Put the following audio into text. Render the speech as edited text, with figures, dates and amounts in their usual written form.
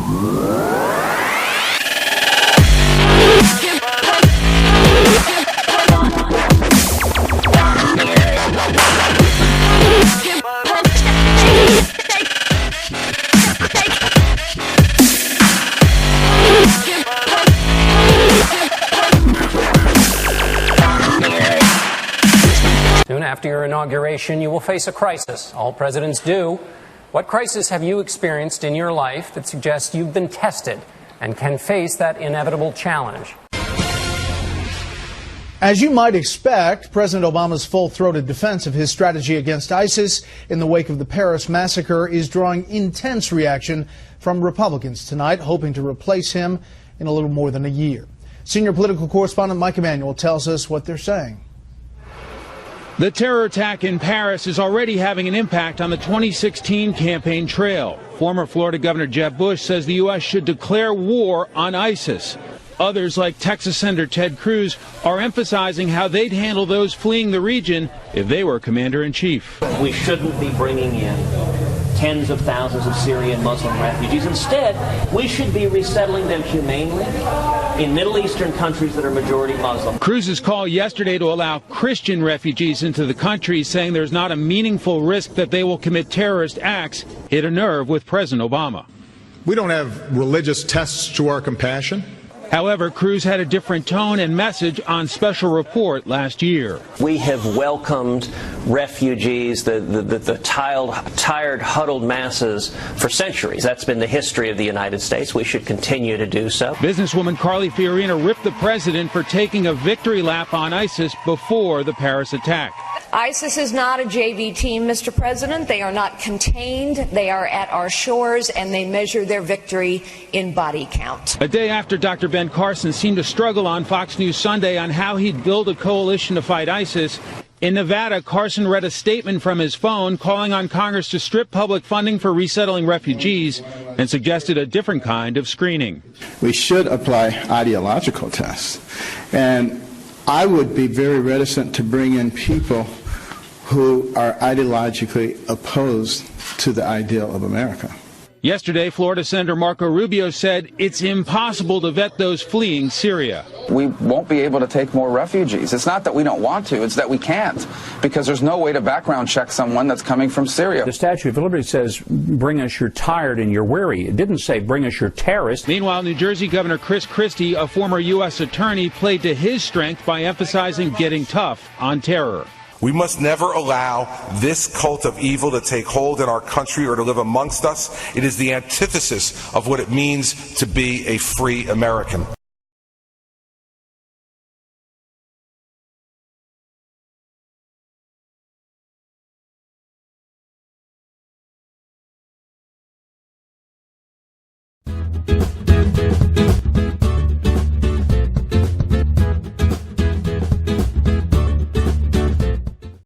Soon after your inauguration, you will face a crisis. All presidents do. What crisis have you experienced in your life that suggests you've been tested and can face that inevitable challenge? As you might expect, President Obama's full-throated defense of his strategy against ISIS in the wake of the Paris massacre is drawing intense reaction from Republicans tonight, hoping to replace him in a little more than a year. Senior political correspondent Mike Emanuel tells us what they're saying. The terror attack in Paris is already having an impact on the 2016 campaign trail. Former Florida Governor Jeb Bush says the U.S. should declare war on ISIS. Others, like Texas Senator Ted Cruz, are emphasizing how they'd handle those fleeing the region if they were commander-in-chief. We shouldn't be bringing in tens of thousands of Syrian Muslim refugees. Instead, we should be resettling them humanely in Middle Eastern countries that are majority Muslim. Cruz's call yesterday to allow Christian refugees into the country, saying there's not a meaningful risk that they will commit terrorist acts, hit a nerve with President Obama. We don't have religious tests to our compassion. However, Cruz had a different tone and message on Special Report last year. We have welcomed refugees, the tired, huddled masses for centuries. That's been the history of the United States. We should continue to do so. Businesswoman Carly Fiorina ripped the president for taking a victory lap on ISIS before the Paris attack. ISIS is not a JV team, Mr. President. They are not contained. They are at our shores, and they measure their victory in body count. A day after Dr. Ben Carson seemed to struggle on Fox News Sunday on how he'd build a coalition to fight ISIS, in Nevada, Carson read a statement from his phone calling on Congress to strip public funding for resettling refugees and suggested a different kind of screening. We should apply ideological tests. And I would be very reticent to bring in people who are ideologically opposed to the ideal of America. Yesterday, Florida Senator Marco Rubio said it's impossible to vet those fleeing Syria. We won't be able to take more refugees. It's not that we don't want to, it's that we can't, because there's no way to background check someone that's coming from Syria. The Statue of Liberty says, bring us your tired and your weary. It didn't say, bring us your terrorists. Meanwhile, New Jersey Governor Chris Christie, a former U.S. attorney, played to his strength by emphasizing getting tough on terror. We must never allow this cult of evil to take hold in our country or to live amongst us. It is the antithesis of what it means to be a free American.